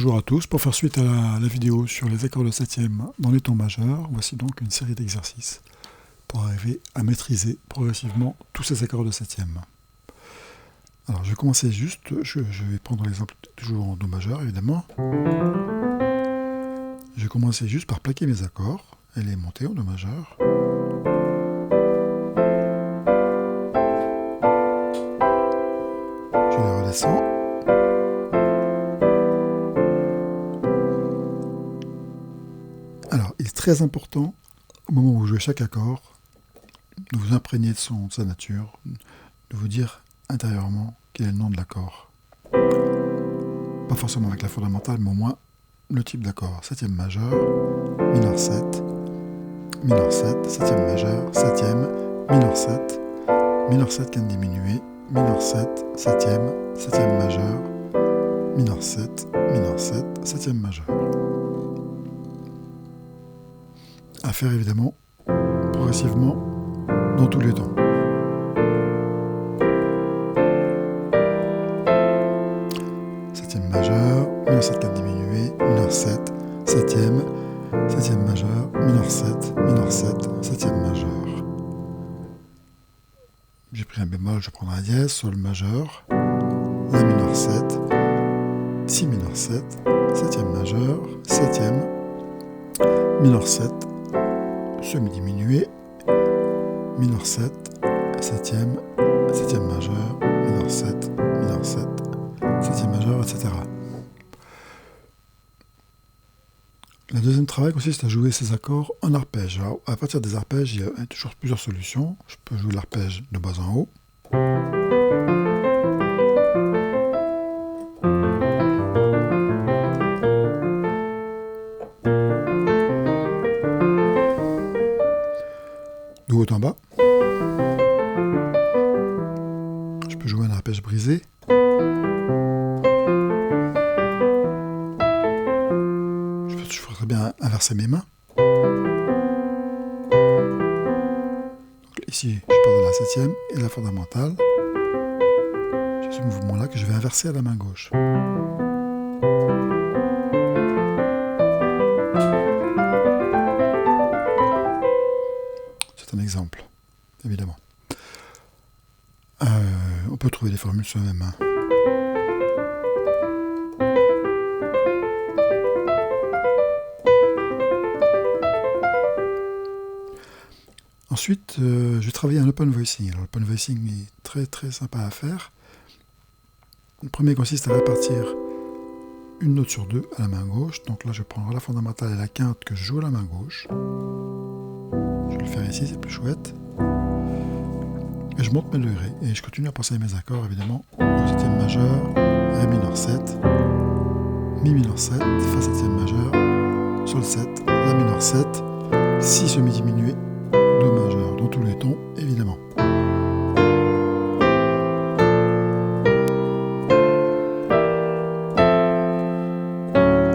Bonjour à tous, pour faire suite à la vidéo sur les accords de septième dans les tons majeurs, voici donc une série d'exercices pour arriver à maîtriser progressivement tous ces accords de septième. Alors je vais commencer juste, je vais prendre l'exemple toujours en do majeur évidemment. Je vais commencer juste par plaquer mes accords et les monter en do majeur. Je les redescends. Alors, il est très important, au moment où vous jouez chaque accord, de vous imprégner de sa nature, de vous dire intérieurement quel est le nom de l'accord. Pas forcément avec la fondamentale, mais au moins le type d'accord. Septième majeur, mineur 7, septième majeur, septième, mineur 7 quinte diminuée, mineur 7, septième majeur, mineur 7, septième majeur. À faire évidemment progressivement dans tous les tons. Septième majeur, mineur 7 quinte diminuée, mineur 7, septième majeur, mineur 7, septième majeur. J'ai pris un bémol, je prendrai un dièse, sol majeur, la mineur 7, si mineur 7, septième majeur, septième, mineur 7, semi-diminué, mineur 7, septième majeur, mineur 7, septième majeur, etc. Le deuxième travail consiste à jouer ces accords en arpège. Alors, à partir des arpèges, il y a toujours plusieurs solutions. Je peux jouer l'arpège de bas en haut. De haut en bas. Je peux jouer un arpège brisé. Je ferais bien inverser mes mains. Donc ici, je pars de la septième et de la fondamentale. J'ai ce mouvement-là que je vais inverser à la main gauche. C'est un exemple, évidemment. On peut trouver des formules sur la même main. Ensuite, je vais travailler un open voicing. Alors, l'open voicing est très très sympa à faire. Le premier consiste à répartir une note sur deux à la main gauche. Donc là, je prends la fondamentale et la quinte que je joue à la main gauche. Je vais le faire ici, c'est plus chouette. Et je monte mes degrés. Et je continue à penser à mes accords, évidemment. Donc, septième majeur, ré mineur 7, mi mineur 7, fa septième majeur, sol 7, la mineur 7, si semi-diminué, do majeur, dans tous les tons, évidemment.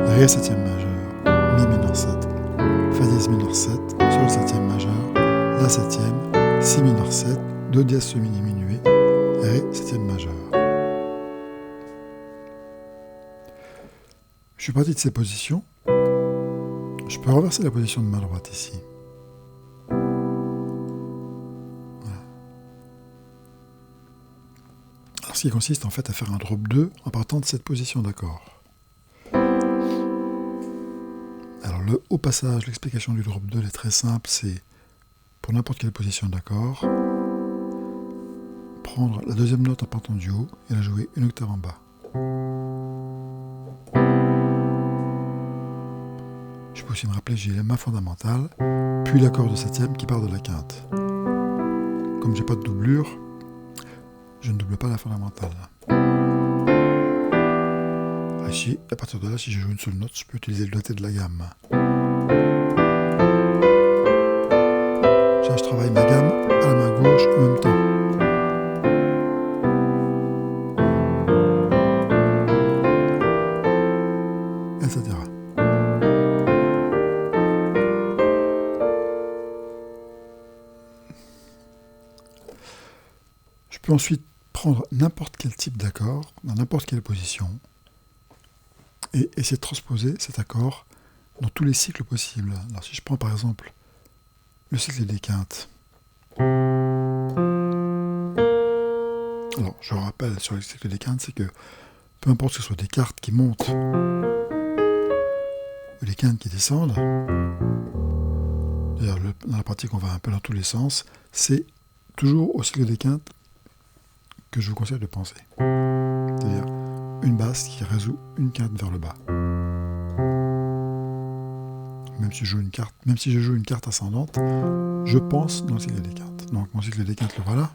Ré septième majeur, mi mineur 7, fa dièse mineur 7, sol septième majeur, la septième, si mineur 7, do dièse semi-diminué, ré septième majeur. Je suis parti de ces positions. Je peux renverser la position de main droite ici. Voilà. Alors, ce qui consiste en fait à faire un drop 2 en partant de cette position d'accord. Alors au passage, l'explication du drop 2 est très simple, c'est pour n'importe quelle position d'accord, prendre la deuxième note en partant du haut et la jouer une octave en bas. Je peux aussi me rappeler que j'ai ma fondamentale, puis l'accord de septième qui part de la quinte. Comme j'ai pas de doublure, je ne double pas la fondamentale. Ici, à partir de là, si je joue une seule note, je peux utiliser le doigté de la gamme. Je travaille ma gamme à la main gauche en même temps. Etc. Je peux ensuite prendre n'importe quel type d'accord, dans n'importe quelle position, et essayer de transposer cet accord dans tous les cycles possibles. Alors si je prends par exemple le cycle des quintes, alors je rappelle sur le cycle des quintes, c'est que peu importe que ce soit des cartes qui montent ou des quintes qui descendent, d'ailleurs dans la pratique on va un peu dans tous les sens, c'est toujours au cycle des quintes que je vous conseille de penser. C'est-à-dire une basse qui résout une quinte vers le bas. Même si je joue une carte ascendante, je pense dans le cycle des quintes. Donc mon cycle des quintes, le voilà.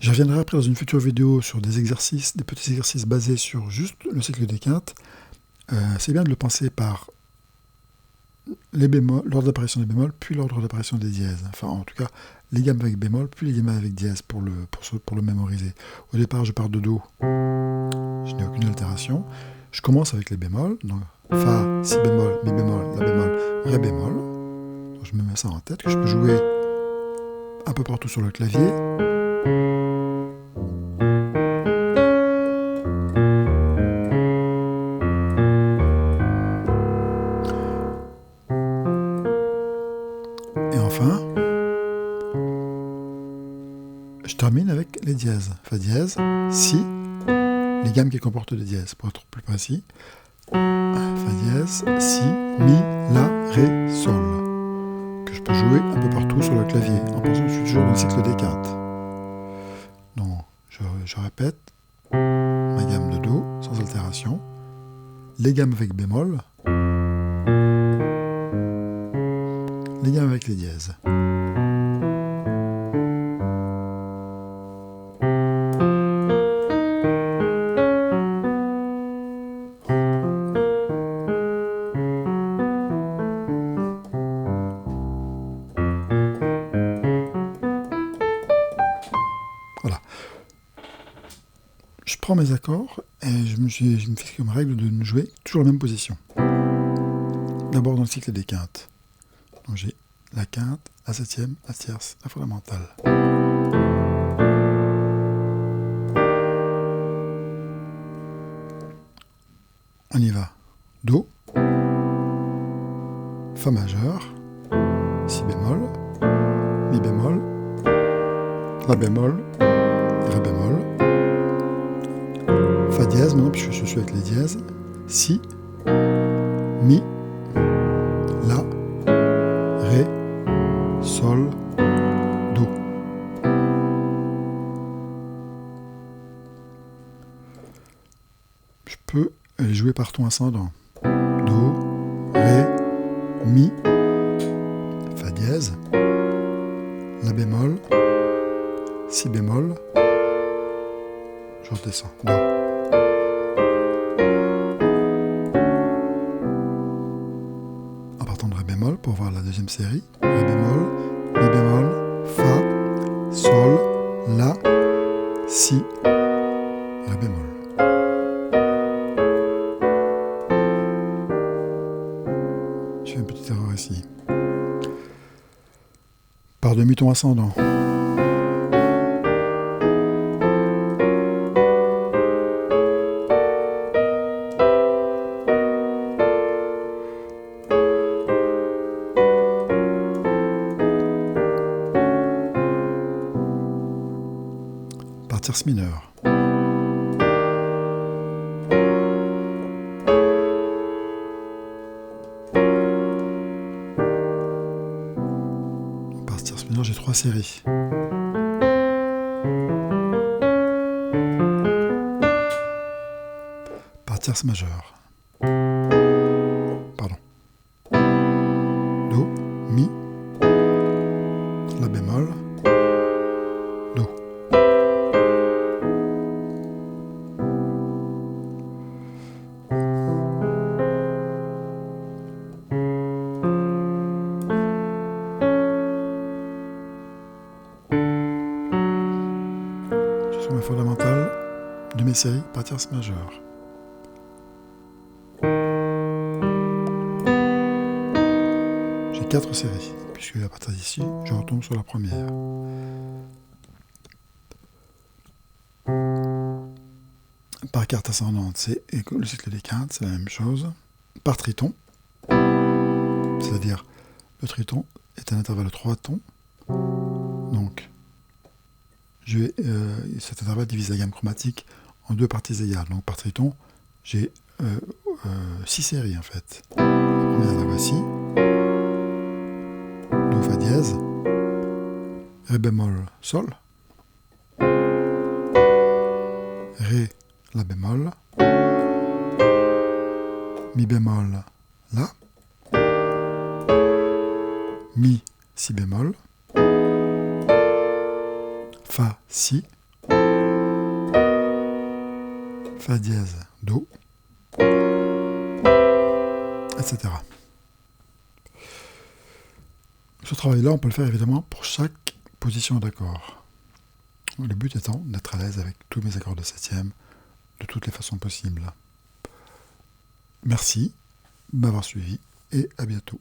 Je reviendrai après dans une future vidéo sur des exercices, des petits exercices basés sur juste le cycle des quintes. C'est bien de le penser par les bémols, l'ordre d'apparition des bémols, puis l'ordre d'apparition des dièses. Enfin, en tout cas, les gammes avec bémol, puis les gammes avec dièse pour le mémoriser. Au départ, je pars de Do, je n'ai aucune altération. Je commence avec les bémols, donc Fa, Si bémol, Mi bémol, La bémol, Ré bémol. Donc, je me mets ça en tête, que je peux jouer un peu partout sur le clavier. Et enfin, je termine avec les dièses. Fa dièse, Si, les gammes qui comportent des dièses, pour être plus précis. Fa dièse, Si, Mi, La, Ré, Sol, que je peux jouer un peu partout sur le clavier, en pensant que je suis toujours dans le cycle des quintes. Donc, je répète, ma gamme de Do, sans altération, les gammes avec bémol, les gammes avec les dièses. Voilà. Je prends mes accords et je me fixe comme règle de ne jouer toujours la même position. D'abord dans le cycle des quintes. Donc j'ai la quinte, la septième, la tierce, la fondamentale. On y va. Do, Fa majeur, Si bémol, Mi bémol, La bémol, Ré bémol, Fa dièse, maintenant puisque je suis avec les dièses, Si, Mi, La, Ré, Sol, Do. Je peux les jouer par ton ascendant. Do, Ré, Mi, Fa dièse, La bémol, Si bémol, je redescends. Do. En partant de Ré bémol pour voir la deuxième série. Ré bémol, Mi bémol, Fa, Sol, La, Si, Ré bémol. Je fais une petite erreur ici. Par demi-ton ascendant. Par tierce mineure. Par tierce mineure, j'ai 3 séries. Par tierce majeure. Pardon. Do, Mi, La bémol, Do. Ce sont mes fondamentales de mes séries par tierce majeure. J'ai 4 séries, puisque à partir d'ici, je retombe sur la première. Par carte ascendante, c'est le cycle des quintes, c'est la même chose. Par triton, c'est-à-dire le triton est un intervalle de 3 tons. Donc, cet intervalle divise la gamme chromatique en 2 parties égales. Donc par triton, j'ai 6 séries en fait. La première, la voici. Do, Fa dièse, Ré bémol, Sol, Ré, La bémol, Mi bémol, La, Mi, Si bémol, Fa, Si, Fa dièse, Do, etc. Ce travail-là, on peut le faire évidemment pour chaque position d'accord. Le but étant d'être à l'aise avec tous mes accords de septième, de toutes les façons possibles. Merci de m'avoir suivi et à bientôt.